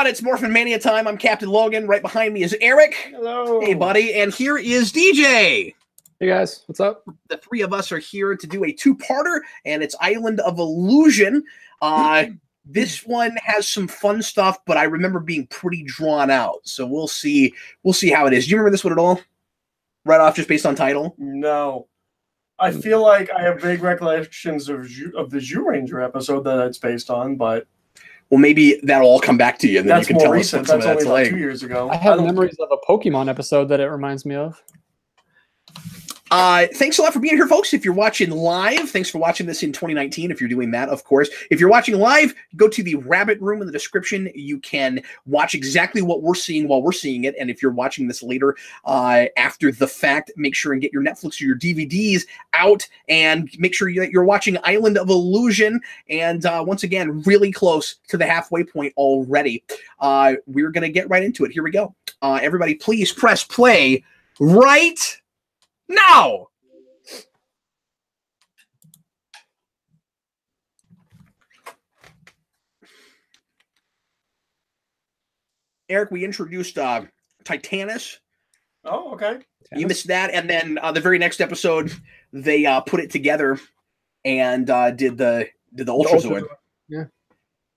everyone, it's Morphin Mania time. I'm Captain Logan. Right behind me is Eric. Hello. Hey, buddy. And here is DJ. Hey, guys. What's up? The three of us are here to do a two-parter, and it's Island of Illusion. This one has some fun stuff, but I remember being pretty drawn out. So we'll see. We'll see how it is. Do you remember this one at all? Right off, just based on title? No. I feel like I have vague recollections of the Zyuranger episode that it's based on, but... Well, maybe that'll all come back to you, and then that's you can tell recent. us what that's some of only that's like like. 2 years ago. I have memories of a Pokemon episode that it reminds me of. Thanks a lot for being here, folks. If you're watching live, thanks for watching this in 2019. If you're doing that, of course. If you're watching live, go to the Rabbit Room in the description. You can watch exactly what we're seeing while we're seeing it. And if you're watching this later, after the fact, make sure and get your Netflix or your DVDs out and make sure that you're watching Island of Illusion. And once again, really close to the halfway point already. We're going to get right into it. Here we go. Everybody, please press play right now. Eric, we introduced Titanus. Oh, okay. You missed that, and then the very next episode, they put it together and did the Ultrazord. Yeah.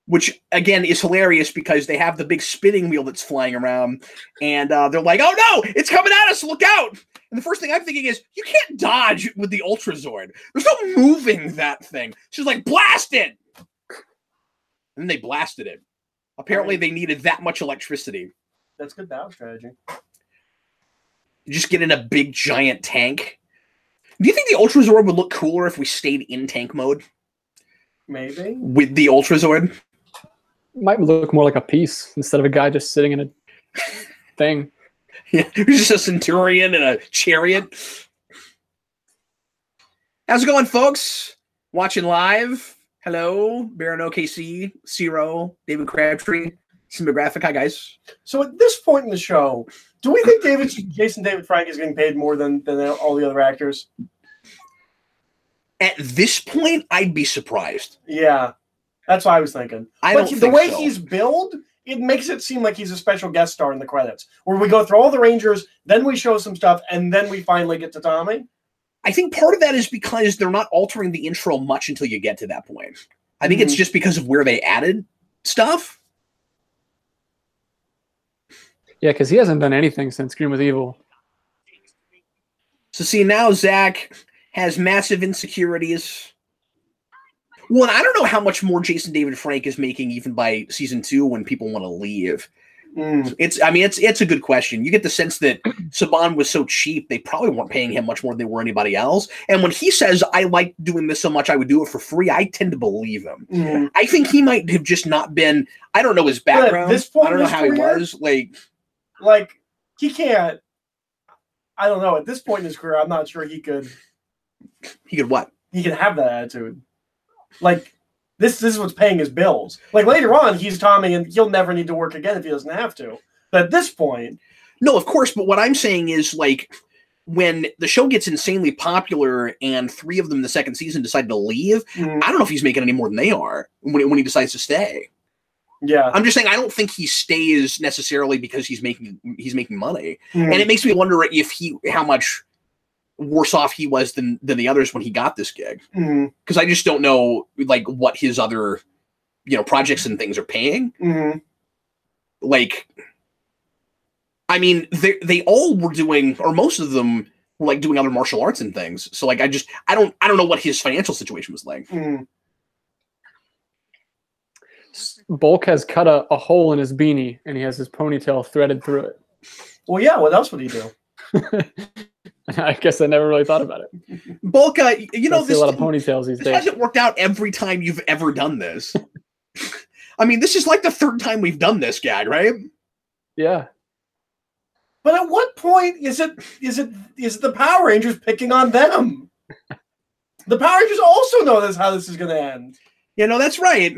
Which again is hilarious because they have the big spinning wheel that's flying around, and they're like, "Oh no, it's coming at us! Look out!" And the first thing I'm thinking is, you can't dodge with the Ultrazord. There's no moving that thing. She's like, blast it! And then they blasted it. Apparently, they needed that much electricity. That's good battle strategy. You just get in a big, giant tank. Do you think the Ultrazord would look cooler if we stayed in tank mode? Maybe. With the Ultrazord? Might look more like a piece instead of a guy just sitting in a thing. Yeah, just a Centurion and a chariot. How's it going, folks? Watching live. Hello, Baron OKC, Zero, David Crabtree, Simographic. Hi, guys. So at this point in the show, do we think Jason David Frank is getting paid more than all the other actors? At this point, I'd be surprised. Yeah, that's what I was thinking. The way he's billed, it makes it seem like he's a special guest star in the credits, where we go through all the Rangers, then we show some stuff, and then we finally get to Tommy. I think part of that is because they're not altering the intro much until you get to that point. I think it's just because of where they added stuff. Yeah, because he hasn't done anything since Scream with Evil. So see, now Zach has massive insecurities. Well, and I don't know how much more Jason David Frank is making even by season 2 when people want to leave. It's a good question. You get the sense that Saban was so cheap, they probably weren't paying him much more than they were anybody else. And when he says, I like doing this so much, I would do it for free, I tend to believe him. I think he might have just not been, I don't know his background. I don't know how he was. Like, he can't, I don't know. At this point in his career, I'm not sure he could. He could what? He could have that attitude. Like, this is what's paying his bills. Like, later on, he's Tommy, and he'll never need to work again if he doesn't have to. But at this point... No, of course, but what I'm saying is, like, when the show gets insanely popular and 3 of them in the second season decide to leave, I don't know if he's making any more than they are when he decides to stay. Yeah. I'm just saying I don't think he stays necessarily because he's making money. And it makes me wonder how much worse off he was than the others when he got this gig, because I just don't know like what his other projects and things are paying. Like, I mean, they all were doing, or most of them were like doing other martial arts and things. So like I don't know what his financial situation was like. Bulk has cut a hole in his beanie and he has his ponytail threaded through it. Well, yeah, what else would he do? I guess I never really thought about it. Bulk, this a lot of ponytails these days. Hasn't worked out every time you've ever done this. I mean, this is like the 3rd time we've done this gag, right? Yeah. But at what point is it the Power Rangers picking on them? The Power Rangers also know how this is going to end. Yeah, no, that's right.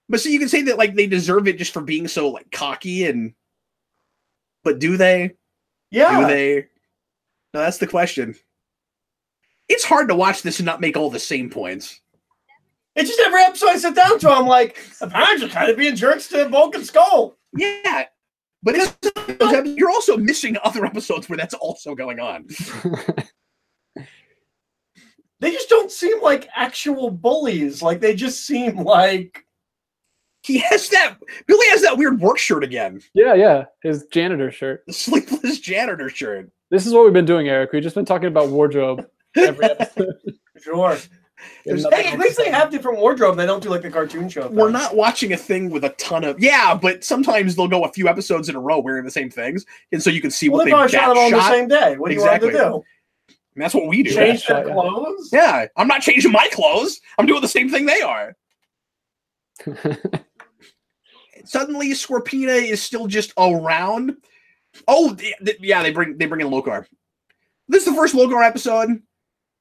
But so you can say that like they deserve it just for being so like cocky but do they? Yeah. Do they? No, that's the question. It's hard to watch this and not make all the same points. It's just every episode I sit down to, I'm like, the Power Rangers are kind of being jerks to Bulk and Skull. Yeah. But you're also missing other episodes where that's also going on. They just don't seem like actual bullies. Like, they just seem like... Billy has that weird work shirt again. Yeah. His janitor shirt. The sleeveless janitor shirt. This is what we've been doing, Eric. We've just been talking about wardrobe every episode. Sure. Hey, at least they have different wardrobe. They don't do like the cartoon show thing. We're not watching a thing with a ton of... Yeah, but sometimes they'll go a few episodes in a row wearing the same things, and so you can see what they shot them on the same day. What do you want to do? And that's what we do. Change their clothes? Yeah, I'm not changing my clothes. I'm doing the same thing they are. Suddenly, Scorpina is still just around. Oh, yeah, they bring in Lokar. This is the first Lokar episode.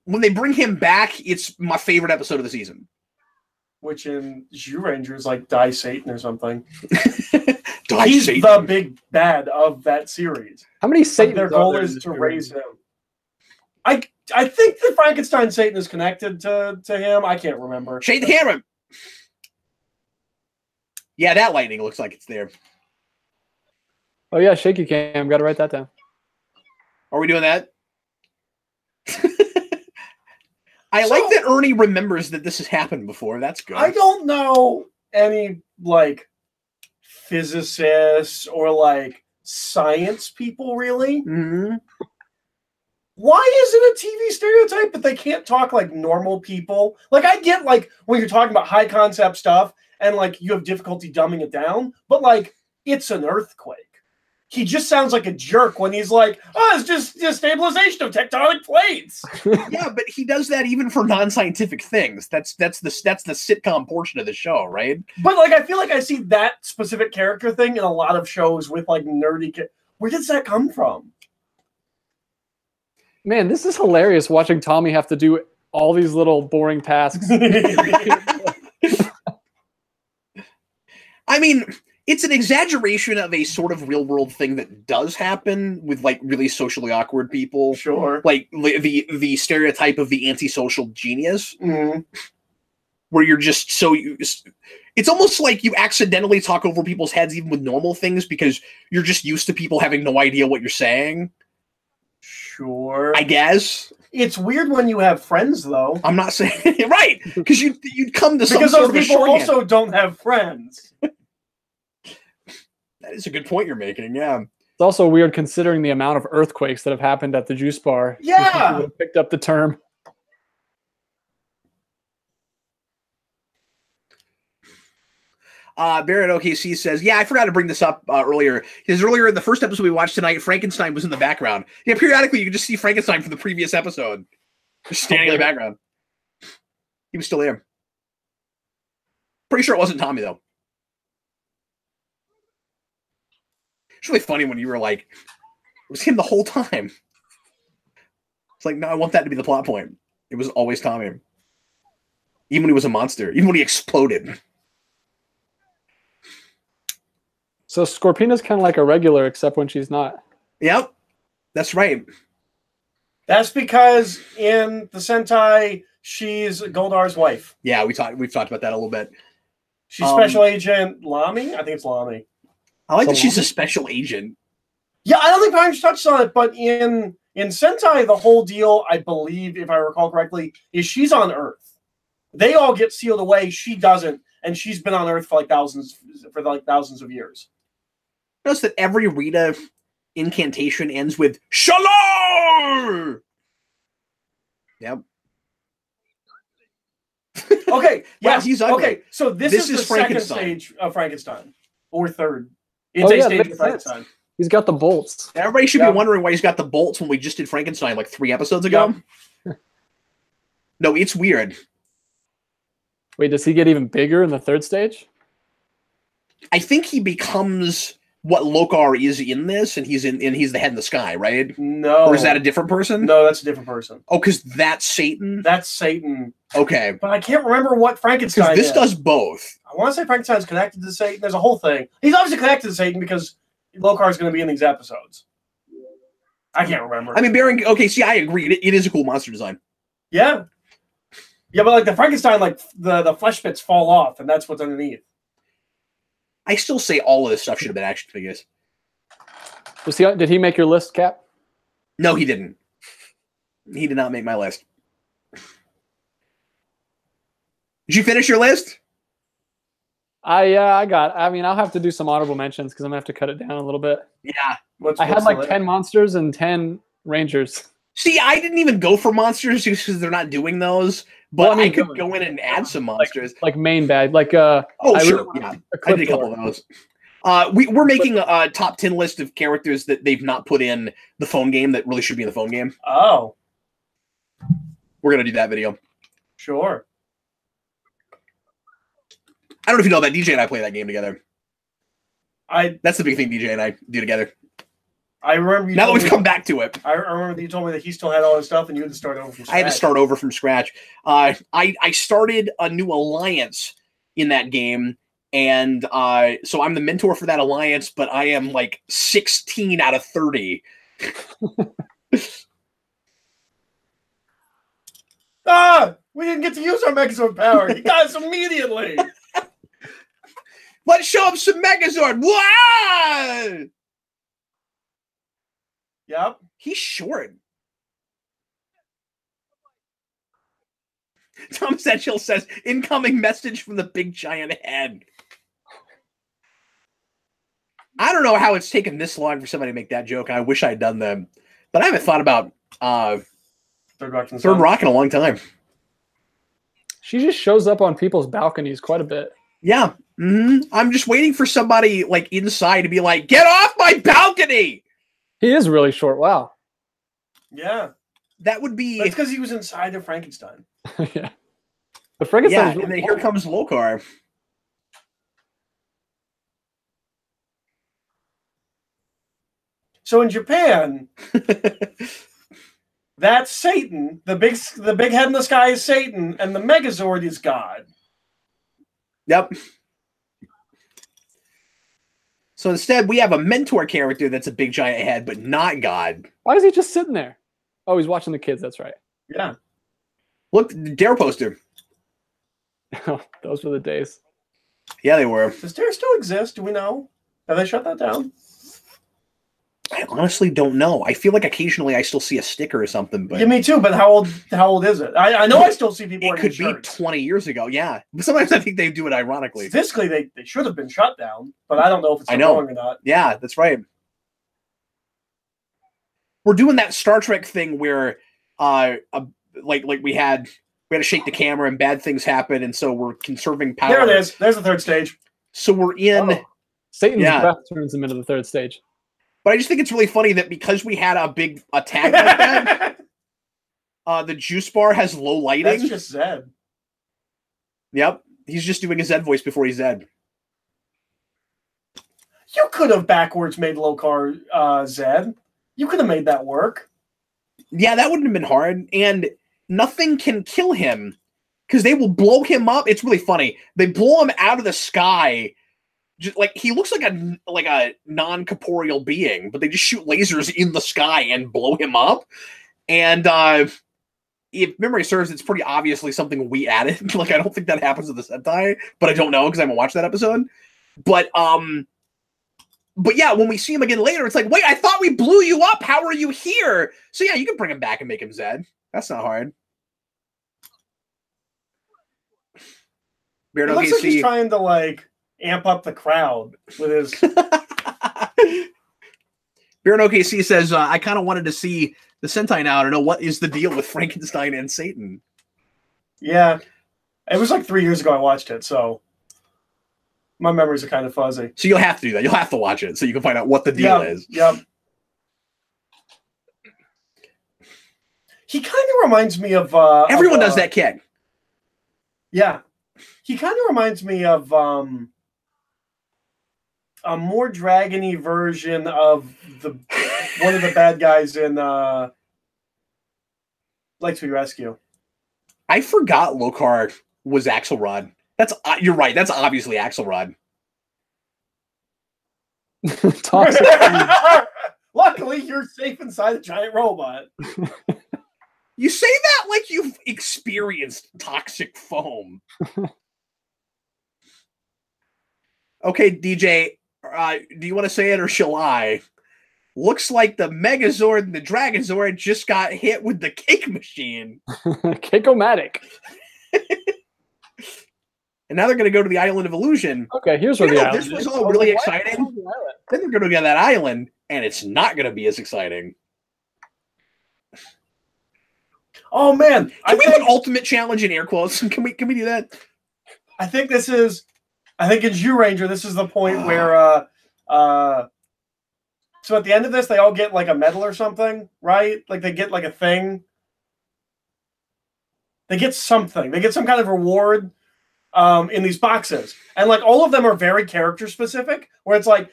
When they bring him back, it's my favorite episode of the season. Which in Zyuranger is like Die Satan or something. He's Satan. The big bad of that series. How many Satans? Their goal is to raise him. I think the Frankenstein Satan is connected to him. I can't remember. Shade the camera. Yeah, that lightning looks like it's there. Oh yeah, shaky cam. Got to write that down. Are we doing that? I like that Ernie remembers that this has happened before. That's good. I don't know any like physicists or like science people really. Mm-hmm. Why is it a TV stereotype that they can't talk like normal people? Like, I get like when you're talking about high concept stuff and like you have difficulty dumbing it down, but like it's an earthquake. He just sounds like a jerk when he's like, "Oh, it's just stabilization of tectonic plates." Yeah, but he does that even for non-scientific things. That's the sitcom portion of the show, right? But like, I feel like I see that specific character thing in a lot of shows with like nerdy. Where does that come from? Man, this is hilarious watching Tommy have to do all these little boring tasks. I mean, it's an exaggeration of a sort of real world thing that does happen with like really socially awkward people. Sure. Like the stereotype of the antisocial genius, mm-hmm. where you're just so... It's almost like you accidentally talk over people's heads even with normal things because you're just used to people having no idea what you're saying. Sure. I guess. It's weird when you have friends, though. I'm not saying... Right! Because you'd come to some because sort of those people also don't have friends. That is a good point you're making, yeah. It's also weird considering the amount of earthquakes that have happened at the juice bar. Yeah! People have picked up the term. Barrett OKC says, yeah, I forgot to bring this up earlier. Because earlier in the first episode we watched tonight, Frankenstein was in the background. Yeah, periodically you can just see Frankenstein from the previous episode. Just standing in the background. He was still there. Pretty sure it wasn't Tommy, though. It's really funny when you were like, it was him the whole time. It's like, no, I want that to be the plot point. It was always Tommy. Even when he was a monster. Even when he exploded. So Scorpina's kind of like a regular, except when she's not. Yep. That's right. That's because in the Sentai, she's Goldar's wife. Yeah, we've talked about that a little bit. She's Special Agent Lamy? I think it's Lamy. I like that she's a special agent. Yeah, I don't think Pines touched on it, but in Sentai, the whole deal, I believe, if I recall correctly, is she's on Earth. They all get sealed away. She doesn't, and she's been on Earth for thousands of years. Notice that every Rita incantation ends with Shalom! Yep. Okay, yeah, he's ugly. Okay, so this is the second stage of Frankenstein. Or third. It's a stage of Frankenstein. He's got the bolts. Everybody should be wondering why he's got the bolts when we just did Frankenstein like 3 episodes ago. Yep. No, it's weird. Wait, does he get even bigger in the third stage? I think he becomes what Lokar is in this, and he's the head in the sky, right? No. Or is that a different person? No, that's a different person. Oh, because that's Satan? That's Satan. Okay. But I can't remember what Frankenstein is. This does both. I want to say Frankenstein's connected to Satan. There's a whole thing. He's obviously connected to Satan because Lokar's going to be in these episodes. I can't remember. I mean, Baron, okay, see, I agree. It is a cool monster design. Yeah. Yeah, but like the Frankenstein, like the flesh bits fall off, and that's what's underneath. I still say all of this stuff should have been action figures. Did he make your list, Cap? No, he didn't. He did not make my list. Did you finish your list? I mean, I'll have to do some honorable mentions because I'm gonna have to cut it down a little bit. Yeah. I had like 10 monsters and 10 rangers. See, I didn't even go for monsters just because they're not doing those. But Well, I mean, I could go in and add some monsters. Like main bag. Like oh, sure. Really Yeah. I did a couple of those. We're making a top 10 list of characters that they've not put in the phone game that really should be in the phone game. Oh. We're going to do that video. Sure. I don't know if you know that DJ and I play that game together. That's the big thing DJ and I do together. I remember you now that we've come back to it. I remember that you told me that he still had all his stuff and you had to start over from scratch. I had to start over from scratch. I started a new alliance in that game, and so I'm the mentor for that alliance, but I am like 16 out of 30. We didn't get to use our Megazord power. He got us immediately. Let's show him some Megazord. Wow! Yep. He's short. Tom Setchell says, incoming message from the big giant head. I don't know how it's taken this long for somebody to make that joke. I wish I'd done them. But I haven't thought about Third Rock in a long time. She just shows up on people's balconies quite a bit. Yeah. I'm just waiting for somebody like inside to be like, get off my balcony! He is really short. Wow. Yeah. That would be... That's because he was inside of Frankenstein. Yeah. The Frankenstein is really and then here comes Lokar. So in Japan, that's Satan. The big head in the sky is Satan, and the Megazord is God. Yep. So instead, we have a mentor character that's a big giant head, but not God. Why is he just sitting there? Oh, he's watching the kids. That's right. Yeah. Look, the Dare poster. Those were the days. Yeah, they were. Does Dare still exist? Do we know? Have they shut that down? I honestly don't know. I feel like occasionally I still see a sticker or something. But yeah, me too. But how old is it? I know I still see people. It could be 20 years ago. Yeah, but sometimes I think they do it ironically. Statistically, they should have been shut down, but I don't know if it's wrong or not. Yeah, that's right. We're doing that Star Trek thing where, like we had to shake the camera and bad things happen, and so we're conserving power. There it is. There's the third stage. So we're in. Satan's breath turns him into the third stage. But I just think it's really funny that because we had a big attack like that, the juice bar has low lighting. That's just Zed. Yep. He's just doing a Zed voice before he's Zed. You could have backwards made Lokar Zed. You could have made that work. Yeah, that wouldn't have been hard. And nothing can kill him because they will blow him up. It's really funny. They blow him out of the sky. Just, like he looks like a non-corporeal being, but they just shoot lasers in the sky and blow him up. And if memory serves, it's pretty obviously something we added. Like I don't think that happens in the Sentai, but I don't know because I haven't watched that episode. But yeah, when we see him again later, it's like, wait, I thought we blew you up. How are you here? So yeah, you can bring him back and make him Zed. That's not hard. It looks like he's trying to like amp up the crowd with his. Baron OKC says, I kind of wanted to see the Sentai now to know what is the deal with Frankenstein and Satan. Yeah. It was like 3 years ago I watched it, so my memories are kind of fuzzy. So you'll have to do that. You'll have to watch it so you can find out what the deal is. Yep. He kind of reminds me of... everyone does that kid. Yeah. He kind of reminds me of... a more dragony version of one of the bad guys in Lightspeed Rescue. I forgot Lokar was Axelrod. You're right. That's obviously Axelrod. Luckily, you're safe inside a giant robot. You say that like you've experienced toxic foam. Okay, DJ, do you want to say it or shall I? Looks like the Megazord and the Dragonzord just got hit with the cake machine. Cake-o-matic. And now they're going to go to the Island of Illusion. Okay, here's where the island this was all really exciting. Then they're going to go to that island, and it's not going to be as exciting. Oh man, Can we have an ultimate challenge in air quotes? Can we do that? I think in Zyuranger, this is the point where so at the end of this, they all get like a medal or something, right? Like they get like a thing. They get something. They get some kind of reward in these boxes, and like all of them are very character specific. Where it's like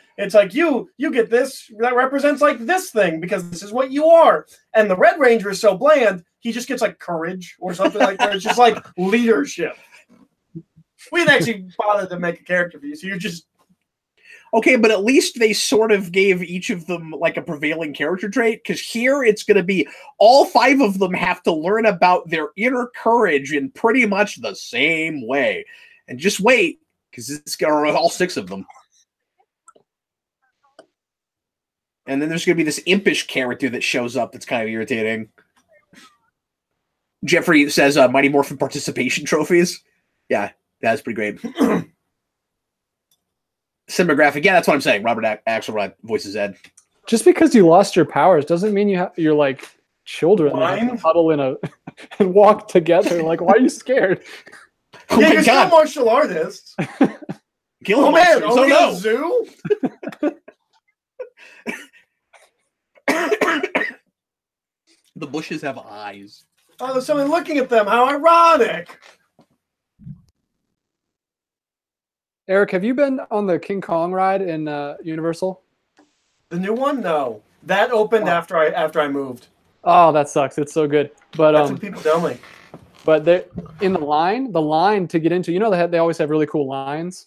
you get this that represents like this thing because this is what you are. And the Red Ranger is so bland, he just gets like courage or something like that. It's just like leadership. We didn't actually bother to make a character for you, so you're just okay. But at least they sort of gave each of them like a prevailing character trait. Because here it's going to be all 5 of them have to learn about their inner courage in pretty much the same way. And just wait, because it's going to all 6 of them. And then there's going to be this impish character that shows up that's kind of irritating. Jeffrey says Mighty Morphin participation trophies. Yeah, that's pretty great. Cinematographic. Yeah, that's what I'm saying. Robert Axelrod voices Ed. Just because you lost your powers doesn't mean you're like children that have to huddle in and walk together. Like, why are you scared? Oh yeah, you're still martial artists. Oh man! Oh no! Zoo? The bushes have eyes. Oh, there's someone looking at them. How ironic! Eric, have you been on the King Kong ride in Universal? The new one? No. That opened after I moved. Oh, that sucks. It's so good. But that's what people tell me. But they in the line to get into, they always have really cool lines.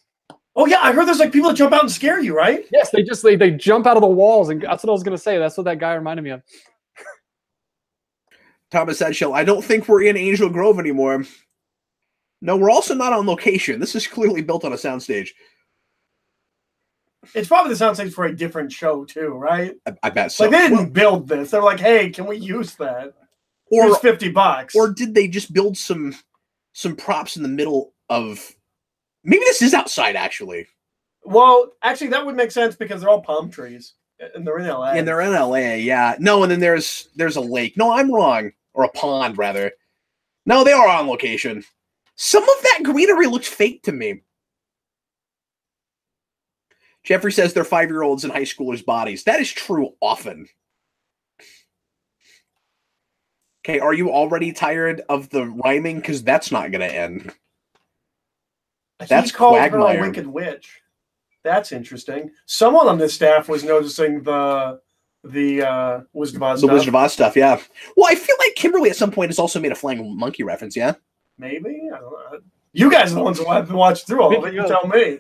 Oh yeah, I heard there's like people that jump out and scare you, right? Yes, they jump out of the walls, and that's what I was gonna say. That's what that guy reminded me of. Thomas Edshell, I don't think we're in Angel Grove anymore. No, we're also not on location. This is clearly built on a soundstage. It's probably the soundstage for a different show too, right? I bet so. Like they didn't build this. They're like, hey, can we use that? Or here's $50. Or did they just build some props in the middle of? Maybe this is outside actually. Well, actually, that would make sense because they're all palm trees and they're in LA. And they're in LA, yeah. No, and then there's a lake. No, I'm wrong, or a pond rather. No, they are on location. Some of that greenery looks fake to me. Jeffrey says they're 5-year-olds in high schoolers' bodies. That is true often. Okay, are you already tired of the rhyming? Because that's not going to end. That's called her a wicked witch. That's interesting. Someone on this staff was noticing the Wizard of Oz stuff. The Wizard of Oz stuff, yeah. Well, I feel like Kimberly at some point has also made a flying monkey reference, yeah? Maybe? I don't know. You guys are the ones who have to watch through all of it. You tell me.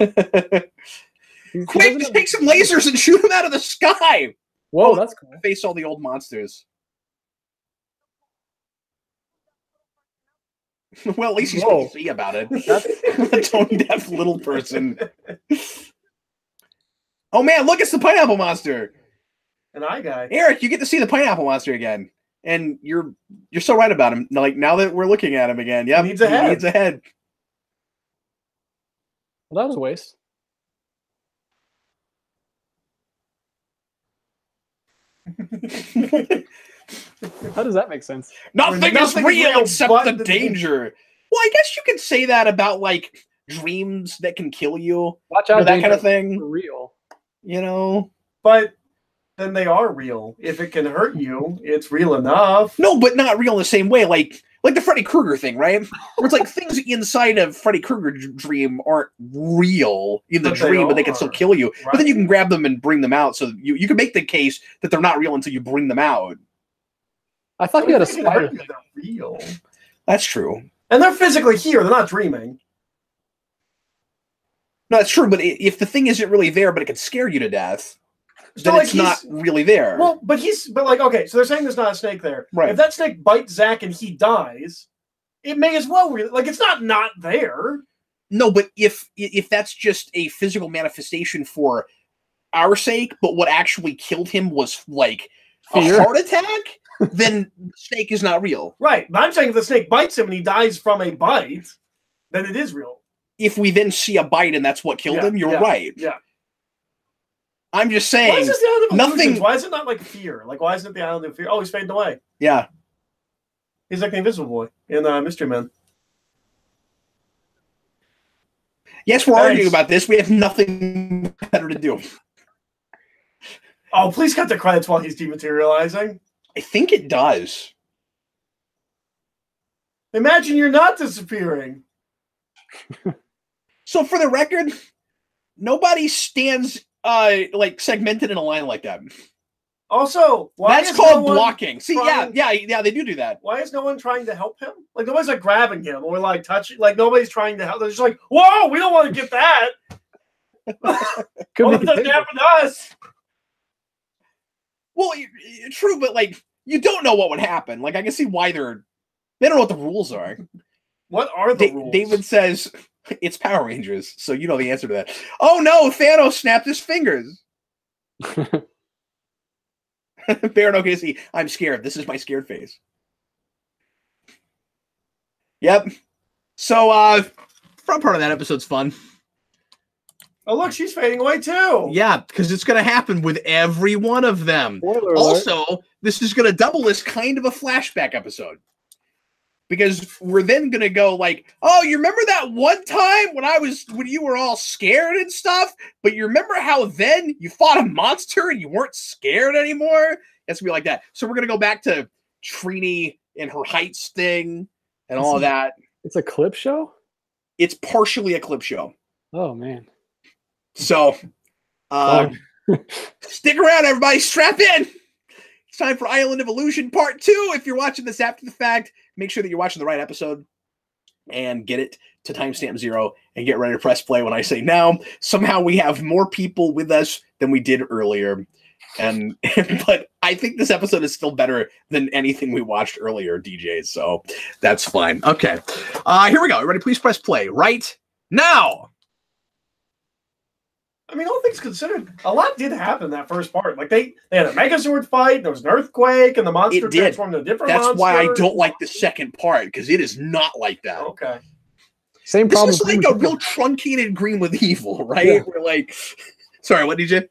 Quick, just take some lasers and shoot them out of the sky! Whoa, that's cool. Face all the old monsters. Well, at least he's PC about it. That's a tone-deaf little person. Oh man, look, it's the pineapple monster. An eye guy. Eric, you get to see the pineapple monster again. And you're so right about him. Like, now that we're looking at him again, yeah, he needs a head. He needs a head. Well, that was a waste. How does that make sense? Nothing is real except the danger. Well, I guess you could say that about like dreams that can kill you. Watch out, that kind of thing. For real. But then they are real. If it can hurt you, it's real enough. No, but not real in the same way. Like the Freddy Krueger thing, right? Where it's like things inside of Freddy Krueger dream aren't real in the dream, but they can still kill you. Right. But then you can grab them and bring them out. So you can make the case that they're not real until you bring them out. I thought you had a spider. They're real. That's true. And they're physically here. They're not dreaming. No, that's true. But if the thing isn't really there, but it could scare you to death, then it's not really there. Well, but okay, so they're saying there's not a snake there. Right. If that snake bites Zach and he dies, it may as well it's not there. No, but if that's just a physical manifestation for our sake, but what actually killed him was like a heart attack, then the snake is not real. Right. But I'm saying if the snake bites him and he dies from a bite, then it is real. If we then see a bite and that's what killed him, you're right. Yeah. I'm just saying. Why is this the Island of nothing. Illusions? Why is it not like Fear? Like, why isn't it the Island of Fear? Oh, he's fading away. Yeah. He's like the Invisible Boy in Mystery Men. Yes, we're arguing about this. We have nothing better to do. Oh, please cut the credits while he's dematerializing. I think it does. Imagine you're not disappearing. So for the record, nobody stands like segmented in a line like that. Also, that's called blocking. See, yeah, they do that. Why is no one trying to help him? Like nobody's like grabbing him or like touching. Like nobody's trying to help. They're just like, whoa, we don't want to get that. Well, it doesn't happen to us. Well, true, but like you don't know what would happen. Like I can see why they don't know what the rules are. What are the rules? David says it's Power Rangers, so you know the answer to that. Oh no, Thanos snapped his fingers. Baron OKC, I'm scared. This is my scared face. Yep. So front part of that episode's fun. Oh look, she's fading away too. Yeah, because it's going to happen with every one of them. Spoiler also, alert. This is going to double as kind of a flashback episode. Because we're then going to go like, oh, you remember that one time when you were all scared and stuff, but you remember how then you fought a monster and you weren't scared anymore? It's going to be like that. So we're going to go back to Trini and her heights thing and all of that. It's a clip show? It's partially a clip show. Oh, man. So, stick around, everybody. Strap in. It's time for Island of Illusion Part 2. If you're watching this after the fact, make sure that you're watching the right episode and get it to timestamp 0 and get ready to press play when I say now. Somehow we have more people with us than we did earlier. But I think this episode is still better than anything we watched earlier, DJ. So that's fine. Okay. Here we go. Everybody, please press play right now. I mean, all things considered, a lot did happen in that first part. Like they had a Megazord fight, and there was an earthquake, and the monster transformed into a different monster. That's why I don't like the second part, because it is not like that. Okay. Same problem. This is like a real truncated Green with Evil, right? Yeah. We're like, sorry, what, DJ?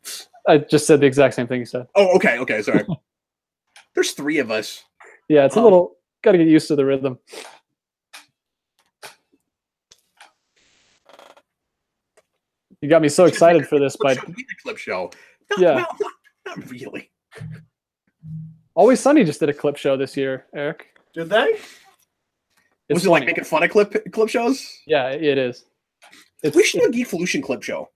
I just said the exact same thing you said. Oh, okay, sorry. There's 3 of us. Yeah, it's a little, got to get used to the rhythm. You got me so excited for this, but The clip show. Yeah. Well, not really. Always Sunny just did a clip show this year, Eric. Did they? Was it like making fun of clip shows? Yeah, it is. We should do a Geekvolution clip show.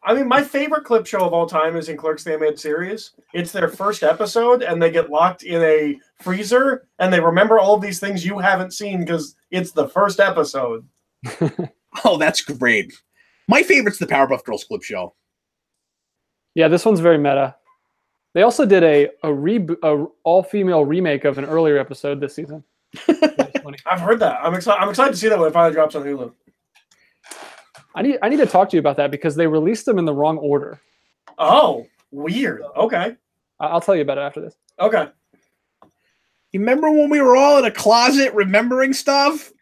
I mean, my favorite clip show of all time is in Clerks the Animated Series. It's their first episode, and they get locked in a freezer, and they remember all of these things you haven't seen because it's the first episode. Oh, that's great. My favorite's the Powerpuff Girls clip show. Yeah, this one's very meta. They also did a all-female remake of an earlier episode this season. I've heard that. I'm excited to see that when it finally drops on Hulu. I need to talk to you about that because they released them in the wrong order. Oh, weird. Okay. I'll tell you about it after this. Okay. You remember when we were all in a closet remembering stuff?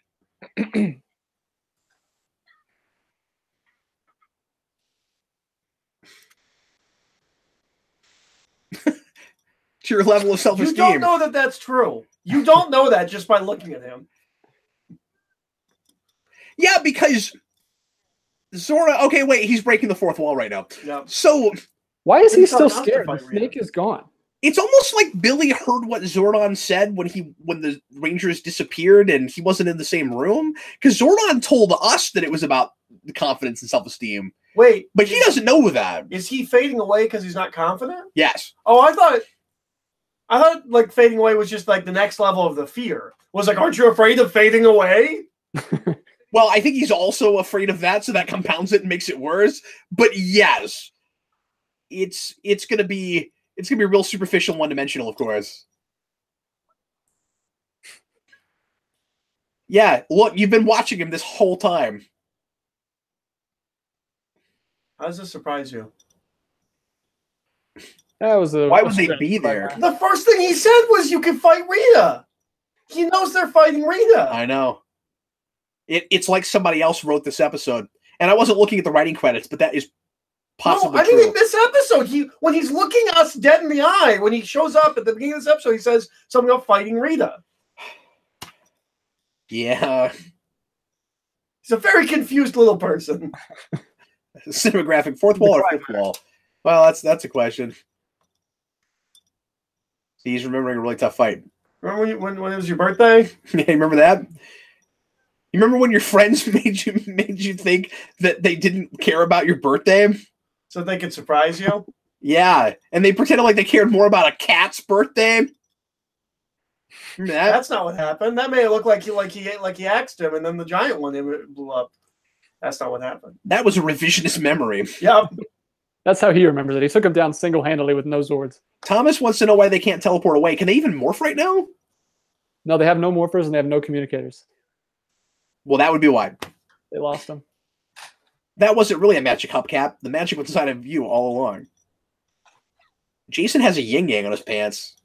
To your level of self-esteem. You don't know that that's true. You don't know that just by looking at him. Yeah, because Zora. Okay, wait. He's breaking the fourth wall right now. Yep. So why is he still scared? The snake is gone. It's almost like Billy heard what Zordon said when the Rangers disappeared and he wasn't in the same room. Because Zordon told us that it was about the confidence and self-esteem. Wait, but he doesn't know that. Is he fading away because he's not confident? Yes. Oh, I thought like fading away was just like the next level of the fear. Was like, aren't you afraid of fading away? Well, I think he's also afraid of that, so that compounds it and makes it worse. But yes, it's gonna be real superficial, one-dimensional, of course. Yeah, look, you've been watching him this whole time. How does this surprise you? That was Why would they be there? The first thing he said was you can fight Rita. He knows they're fighting Rita. I know. It's like somebody else wrote this episode. And I wasn't looking at the writing credits, but that is possibly true. In this episode, when he's looking us dead in the eye, when he shows up at the beginning of this episode, he says something about fighting Rita. Yeah. He's a very confused little person. Cinematographic, fourth wall or fifth wall? Well, that's a question. He's remembering a really tough fight. Remember when it was your birthday? Yeah, remember that? You remember when your friends made you think that they didn't care about your birthday? So they could surprise you? Yeah, and they pretended like they cared more about a cat's birthday. That's not what happened. That made it look like he axed him, and then the giant one blew up. That's not what happened. That was a revisionist memory. Yep. That's how he remembers it. He took him down single-handedly with no Zords. Thomas wants to know why they can't teleport away. Can they even morph right now? No, they have no morphers and they have no communicators. Well, that would be why. They lost them. That wasn't really a magic hubcap. The magic was inside of you all along. Jason has a yin-yang on his pants.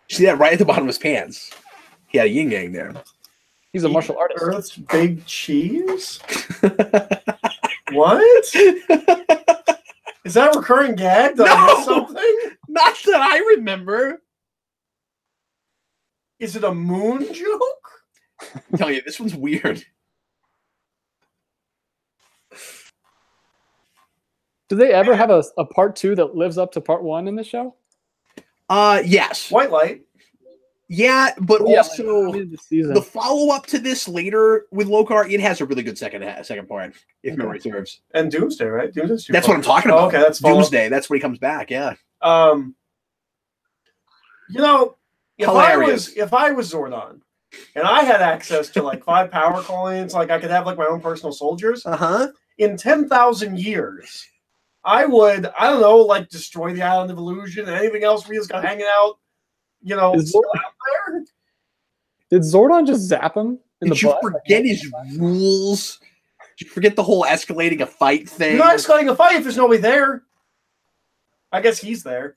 See that right at the bottom of his pants? He had a yin-yang there. He's a martial artist. Earth's big cheese? What? Is that a recurring gag? Did I miss something? Not that I remember. Is it a moon joke? I'm telling you, this one's weird. Do they ever have a part 2 that lives up to part 1 in the show? Yes. White Light. Yeah, but also the follow-up to this later with Lokar, it has a really good second part, if memory serves. And Doomsday, right? Doomsday. That's what I'm talking about. Oh, okay, that's Doomsday. That's when he comes back. Yeah. You know, if Hilarious. I was Zordon and I had access to like 5 power coins, like I could have like my own personal soldiers. In 10,000 years, I would, I don't know, like destroy the Island of Illusion and anything else Rita's got hanging out. You know, still out there. Did Zordon just zap him? Did you forget his rules? Did you forget the whole escalating a fight thing? You're not escalating a fight if there's nobody there. I guess he's there.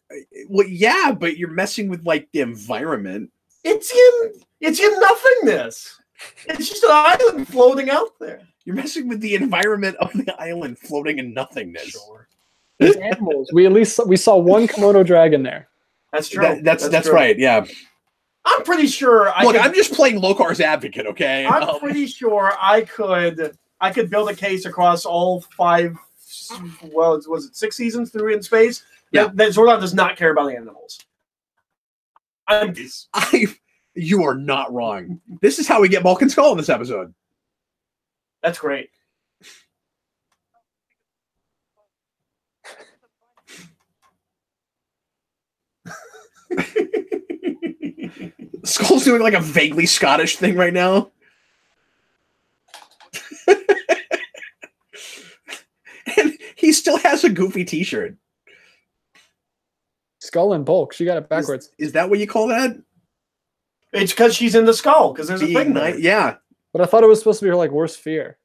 Well, yeah, but you're messing with like the environment. It's in nothingness. It's just an island floating out there. You're messing with the environment of the island floating in nothingness. Sure. There's animals. We saw one Komodo dragon there. That's true. That's true. right. Yeah. I'm pretty sure. I'm just playing Lokar's advocate. Okay. I'm pretty sure I could build a case across all 5. Well, was it 6 seasons through in space? Yeah. That Zordon does not care about the animals. You are not wrong. This is how we get Bulk and Skull in this episode. That's great. Skull's doing like a vaguely Scottish thing right now. And he still has a goofy t-shirt. Skull and Bulk. She got it backwards. Is that what you call that? It's because she's in the skull, because there's a thing there. Yeah. But I thought it was supposed to be her like worst fear.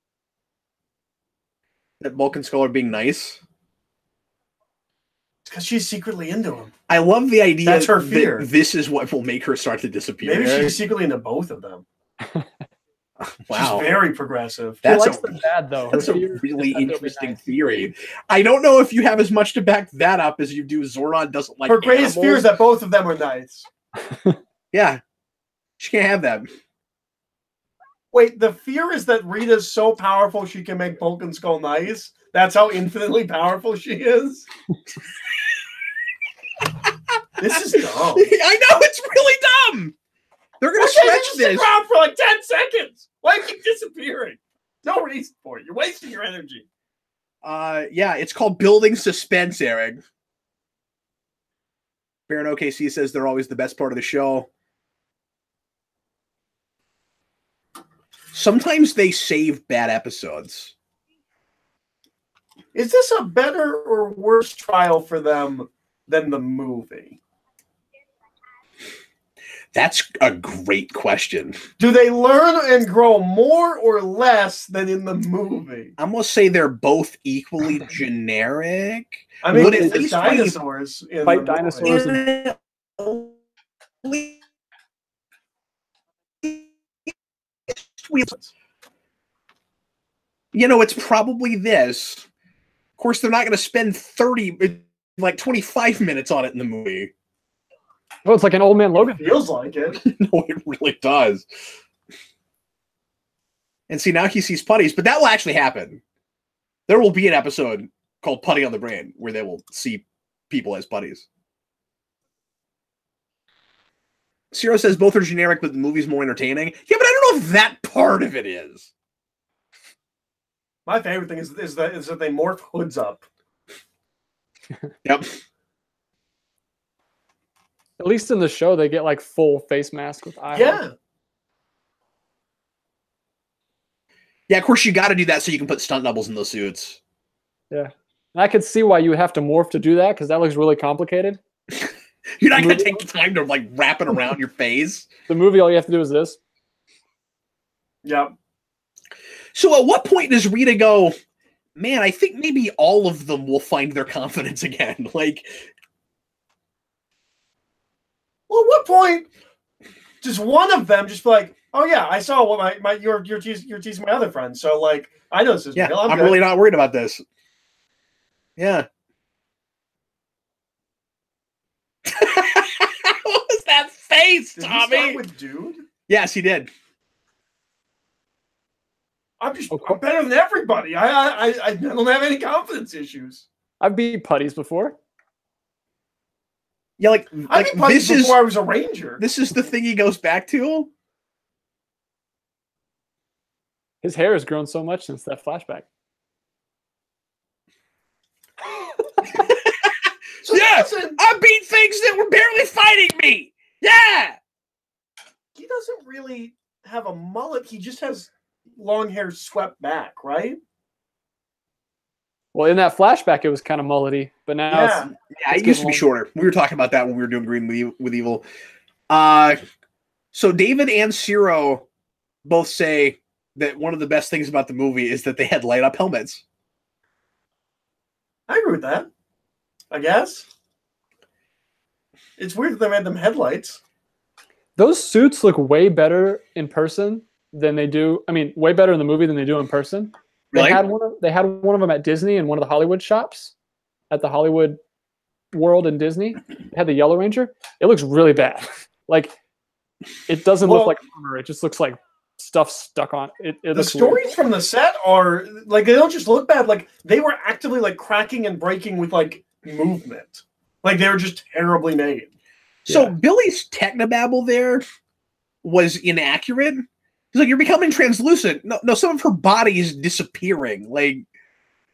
That Bulk and Skull are being nice. It's because she's secretly into him. I love the idea that's her fear. That this is what will make her start to disappear. Maybe she's secretly into both of them. Wow. She's very progressive. That's bad, though. That's a really interesting theory. I don't know if you have as much to back that up as you do Zordon doesn't like her greatest animals. fear is that both of them are nice. Yeah. She can't have that. Wait, the fear is that Rita's so powerful she can make Bulk and Skull nice? That's how infinitely powerful she is? This is dumb. I know, it's really dumb. They're going to stretch this. Around for like 10 seconds. Why keep disappearing? No reason for it. You're wasting your energy. Yeah, it's called building suspense, Eric. Baron OKC says they're always the best part of the show. Sometimes they save bad episodes. Is this a better or worse trial for them than the movie? That's a great question. Do they learn and grow more or less than in the movie? I'm gonna say they're both equally generic. I mean, Would it's at least dinosaurs. Fight dinosaurs. You know, it's probably this. Of course, they're not going to spend 25 minutes on it in the movie. Oh, it's like an Old Man Logan. Feels like it. No, it really does. And see, now he sees putties, but that will actually happen. There will be an episode called Putty on the Brain where they will see people as putties. Ciro says both are generic, but the movie's more entertaining. Yeah, but I don't know if that part of it is. My favorite thing is that they morph hoods up. Yep. At least in the show, they get like full face mask with eyes. Yeah. Yeah, of course you got to do that so you can put stunt doubles in those suits. Yeah. And I could see why you would have to morph to do that because that looks really complicated. You're not going to take the time to like wrap it around your face. The movie, all you have to do is this. Yep. So at what point does Rita go, man, I think maybe all of them will find their confidence again? Like, well, at what point does one of them just be like, oh yeah, I saw what you're teasing my other friend, so like I know this is real. I'm really not worried about this. Yeah. What was that face, Did Tommy? he start with dude? Yes, he did. I'm better than everybody. I don't have any confidence issues. I've beat putties before. Yeah, like I beat putties before I was a ranger. This is the thing he goes back to. His hair has grown so much since that flashback. So yeah, I beat things that were barely fighting me. Yeah. He doesn't really have a mullet. He just has long hair swept back, right? Well, in that flashback, it was kind of mullety, but now it used to be shorter. We were talking about that when we were doing Green with Evil. So David and Ciro both say that one of the best things about the movie is that they had light up helmets. I agree with that. I guess. It's weird that they made them headlights. Those suits look way better in person than they do. I mean, way better in the movie than they do in person. Really? They had one of them at Disney in one of the Hollywood shops at the Hollywood World in Disney. They had the Yellow Ranger. It looks really bad. Like, it doesn't look like armor. It just looks like stuff stuck on it. The stories from the set are like, they don't just look bad. Like, they were actively like cracking and breaking with like movement. Like, they were just terribly made. So Billy's technobabble there was inaccurate. He's like, you're becoming translucent. No, some of her body is disappearing. Like,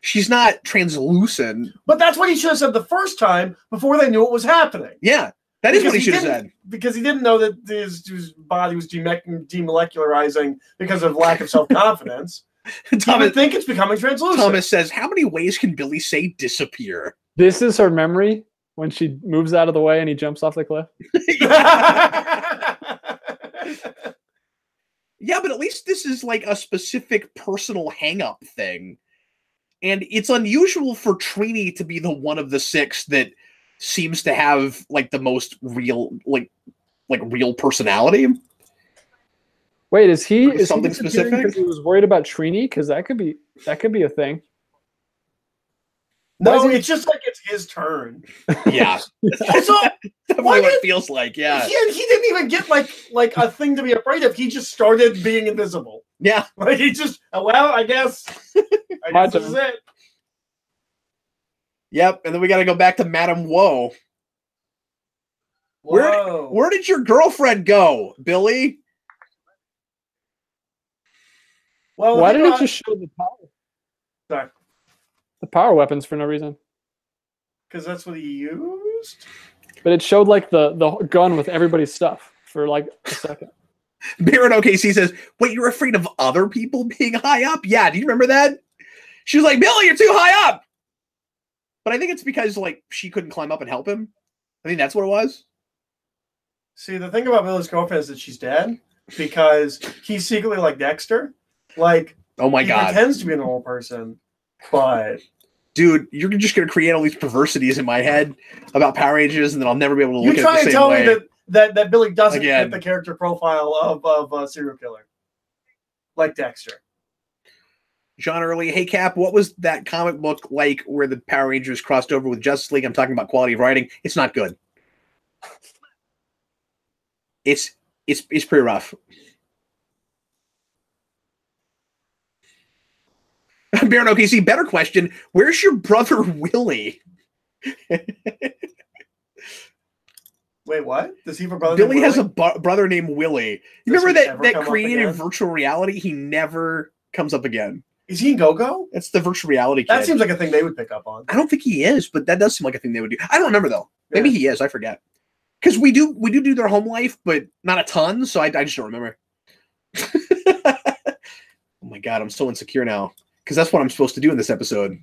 she's not translucent. But that's what he should have said the first time before they knew what was happening. Yeah, that is what he should have said. Because he didn't know that his body was demolecularizing because of lack of self-confidence. Thomas think it's becoming translucent. Thomas says, how many ways can Billy say disappear? This is her memory when she moves out of the way and he jumps off the cliff. Yeah, but at least this is like a specific personal hang-up thing. And it's unusual for Trini to be the one of the six that seems to have like the most real, like real personality. Wait, is he something specific? Because he was worried about Trini? Because that could be a thing. No, it's just like it's his turn. Yeah. Also, definitely what it feels like, yeah. He didn't even get like a thing to be afraid of. He just started being invisible. Yeah. Like he just, I guess this is it. Yep, and then we got to go back to Madame Woe. Where did your girlfriend go, Billy? Well, why did it just show the power? Sorry. The power weapons for no reason. Because that's what he used? But it showed like the gun with everybody's stuff for like a second. Baron OKC says, wait, you're afraid of other people being high up? Yeah, do you remember that? She was like, Billy, you're too high up! But I think it's because like she couldn't climb up and help him. I think that's what it was. See, the thing about Billy's girlfriend is that she's dead because he's secretly like Dexter. Like, oh my he God. pretends to be a normal person, but dude, you're just going to create all these perversities in my head about Power Rangers, and then I'll never be able to look at it the same way. You try and tell me that Billy doesn't fit the character profile of a serial killer, like Dexter. John Early, hey Cap, what was that comic book like where the Power Rangers crossed over with Justice League? I'm talking about quality of writing. It's not good. It's pretty rough. Baron OKC, better question. Where's your brother Willie? Wait, what? Does he have a brother? Billy has a brother named Willie. You remember that creative virtual reality? He never comes up again. Is he in Go-Go? That's the virtual reality kid. That seems like a thing they would pick up on. I don't think he is, but that does seem like a thing they would do. I don't remember though. Maybe he is. I forget. Because we do their home life, but not a ton. So I just don't remember. Oh my God, I'm so insecure now. Because that's what I'm supposed to do in this episode.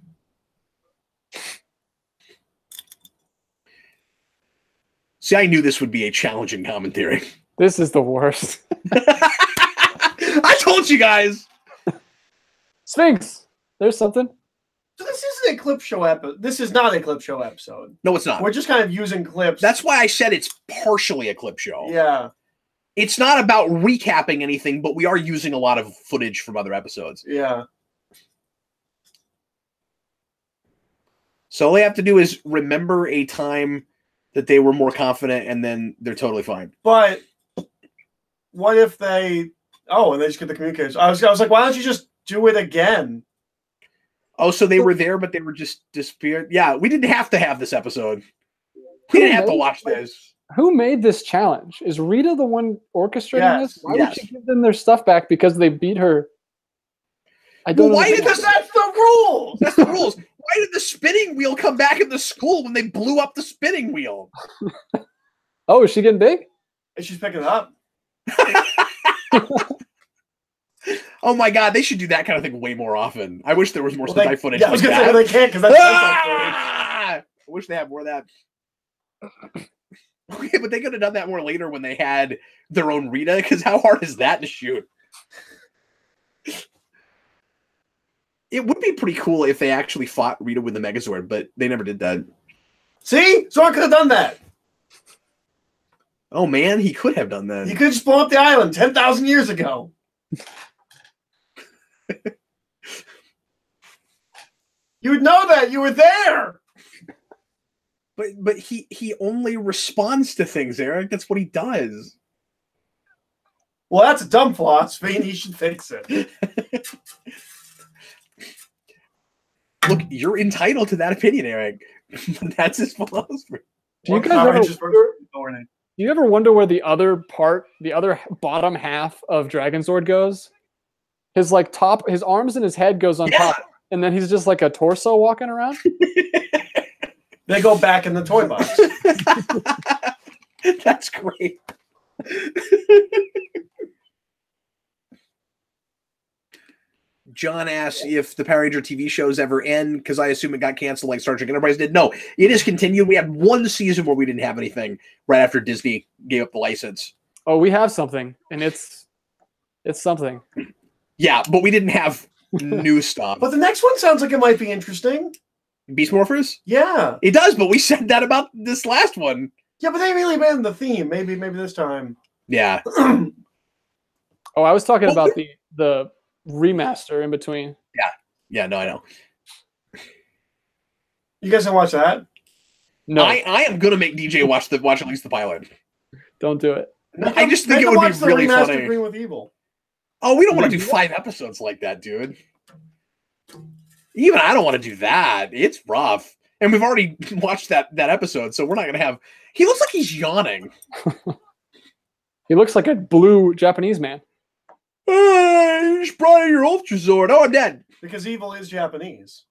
See, I knew this would be a challenging commentary. This is the worst. I told you guys. Sphinx, there's something. So this isn't a clip show episode. This is not a clip show episode. No, it's not. We're just kind of using clips. That's why I said it's partially a clip show. Yeah. It's not about recapping anything, but we are using a lot of footage from other episodes. Yeah. So all they have to do is remember a time that they were more confident, and then they're totally fine. But what if they... Oh, and they just get the communication. I was like, why don't you just do it again? Oh, so they were there, but they were just disappeared? Yeah, we didn't have to have this episode. We didn't have to watch this. Who made this challenge? Is Rita the one orchestrating this? Why would she give them their stuff back because they beat her? I don't know. Why did that's the rules? That's the rules. Why did the spinning wheel come back in the school when they blew up the spinning wheel? Oh, is she getting big? And she's picking it up. Oh my God, they should do that kind of thing way more often. I wish there was more Sentai footage. Yeah, I was going to say they can't because that's I wish they had more of that. Okay, but they could have done that more later when they had their own Rita, because how hard is that to shoot? It would be pretty cool if they actually fought Rita with the Megazord, but they never did that. See? Zord could have done that. Oh man, he could have done that. He could just blow up the island 10,000 years ago. You would know that. You were there. But he only responds to things, Eric. That's what he does. Well, that's a dumb philosophy, and he should fix it. Look, you're entitled to that opinion, Eric. That's his philosophy. Do you ever wonder where the other bottom half of Dragonzord goes? His his arms and his head goes on top, and then he's just like a torso walking around. They go back in the toy box. That's great. John asks if the Power Ranger TV shows ever end, because I assume it got canceled like Star Trek Enterprise did. No, it is continued. We had one season where we didn't have anything right after Disney gave up the license. Oh, we have something, and it's something. Yeah, but we didn't have new stuff. But the next one sounds like it might be interesting. Beast Morphers? Yeah. It does, but we said that about this last one. Yeah, but they really abandoned the theme. Maybe this time. Yeah. Oh, I was talking about the remaster in between. Yeah, no, I know. You guys gonna watch that? No. I am gonna make DJ watch at least the pilot. Don't do it. I just think it would be really funny. Green with Evil. Oh, we don't want to do 5 episodes like that, dude. Even I don't want to do that. It's rough. And we've already watched that episode, so we're not going to have... He looks like he's yawning. He looks like a blue Japanese man. Hey, you just brought in your Ultra Zord. Oh, I'm dead. Because Evil is Japanese.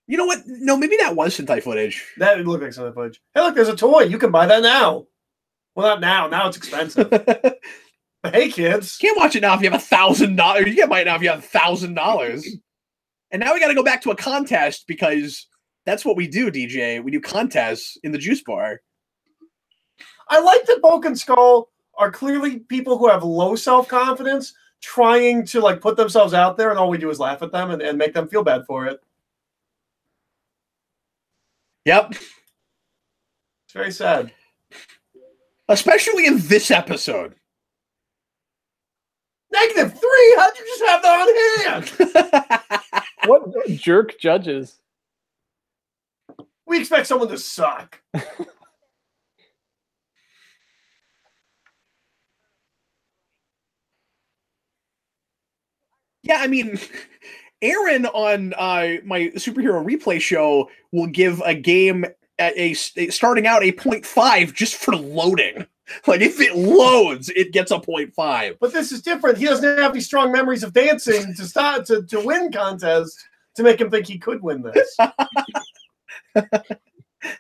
You know what? No, maybe that was Sentai footage. That would look like Sentai footage. Hey, look, there's a toy. You can buy that now. Well, not now. Now it's expensive. But hey, kids. You can't watch it now if you have $1,000. You can't buy it now if you have $1,000. And now we got to go back to a contest because that's what we do, DJ. We do contests in the juice bar. I like that Bulk and Skull are clearly people who have low self-confidence trying to like put themselves out there, and all we do is laugh at them and make them feel bad for it. Yep. It's very sad. Especially in this episode. -3? How'd you just have that on hand? What jerk judges? We expect someone to suck. Yeah, I mean, Aaron on my superhero replay show will give a game at starting out a 0.5 just for loading. Like, if it loads, it gets a 0.5. But this is different. He doesn't have any strong memories of dancing to win contests to make him think he could win this. That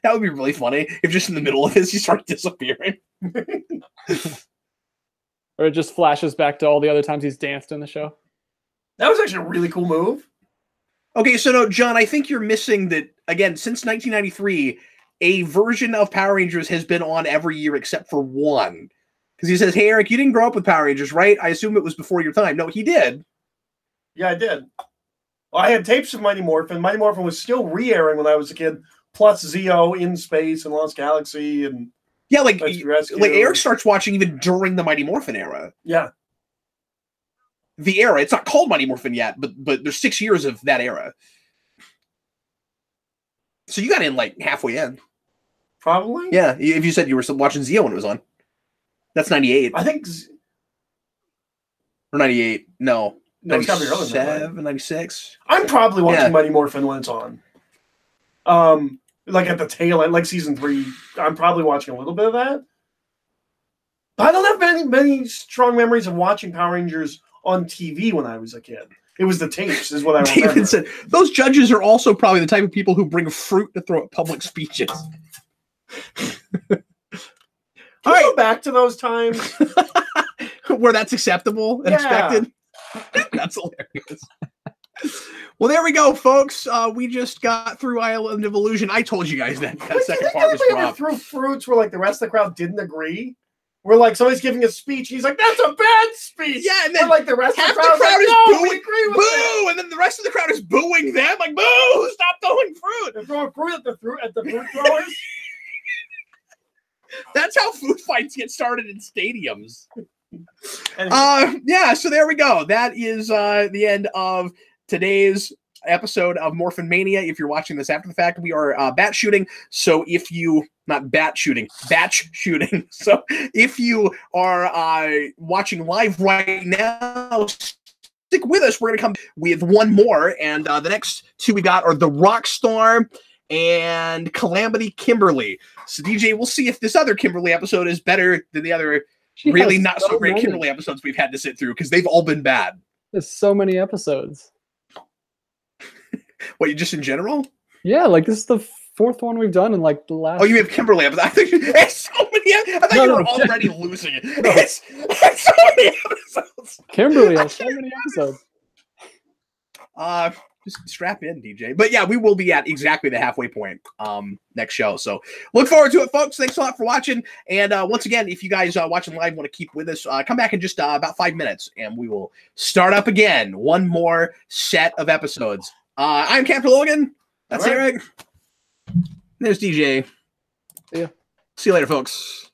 would be really funny if just in the middle of this you start disappearing. Or it just flashes back to all the other times he's danced in the show. That was actually a really cool move. Okay, so no, John, I think you're missing that, again, since 1993, a version of Power Rangers has been on every year except for one. Because he says, hey, Eric, you didn't grow up with Power Rangers, right? I assume it was before your time. No, he did. Yeah, I did. Well, I had tapes of Mighty Morphin. Mighty Morphin was still re-airing when I was a kid, plus Zeo in Space and Lost Galaxy. And yeah, like Eric starts watching even during the Mighty Morphin era. Yeah. The era. It's not called Mighty Morphin yet, but there's 6 years of that era. So you got in like halfway in. Probably. Yeah, if you said you were still watching Zeo when it was on. That's 98. I think. Or 98. No. No, it's gotta be earlier than that, 97, 96. I'm probably watching Mighty Morphin when it's on. Like at the tail end, like season 3. I'm probably watching a little bit of that. But I don't have many strong memories of watching Power Rangers on TV when I was a kid. It was the tapes, is what I remember. David said, those judges are also probably the type of people who bring fruit to throw at public speeches. All right, go back to those times where that's acceptable and expected. That's hilarious. Well, there we go, folks. We just got through Island of Illusion. I told you guys that second part was rough. Through fruits where like the rest of the crowd didn't agree. Where like somebody's giving a speech, and he's like, "That's a bad speech." Yeah, and then like the rest of the crowd is no, booing, we agree with boo, that. and then the rest of the crowd is booing them, like, "Boo! Stop throwing fruit!" They're throwing fruit at the fruit throwers. That's how food fights get started in stadiums. Yeah, so there we go. That is the end of today's episode of Morphin Mania. If you're watching this after the fact, we are batch shooting. So if you batch shooting. So if you are watching live right now, stick with us. We're going to come with one more. And the next two we got are the Rockstar and Calamity Kimberly. So DJ, we'll see if this other Kimberly episode is better than the other really not so great Kimberly episodes we've had to sit through, because they've all been bad. There's so many episodes. What, just in general? Yeah, like this is the 4th one we've done in like the last. Oh, you have Kimberly episodes. I think it's so many. I thought you were already losing it. It's so many episodes. Kimberly has so many episodes. Just strap in, DJ. But yeah, we will be at exactly the halfway point next show. So look forward to it, folks. Thanks a lot for watching. And once again, if you guys watching live want to keep with us, come back in just about 5 minutes, and we will start up again. One more set of episodes. I'm Captain Logan. That's Eric. There's DJ. Yeah. See you later, folks.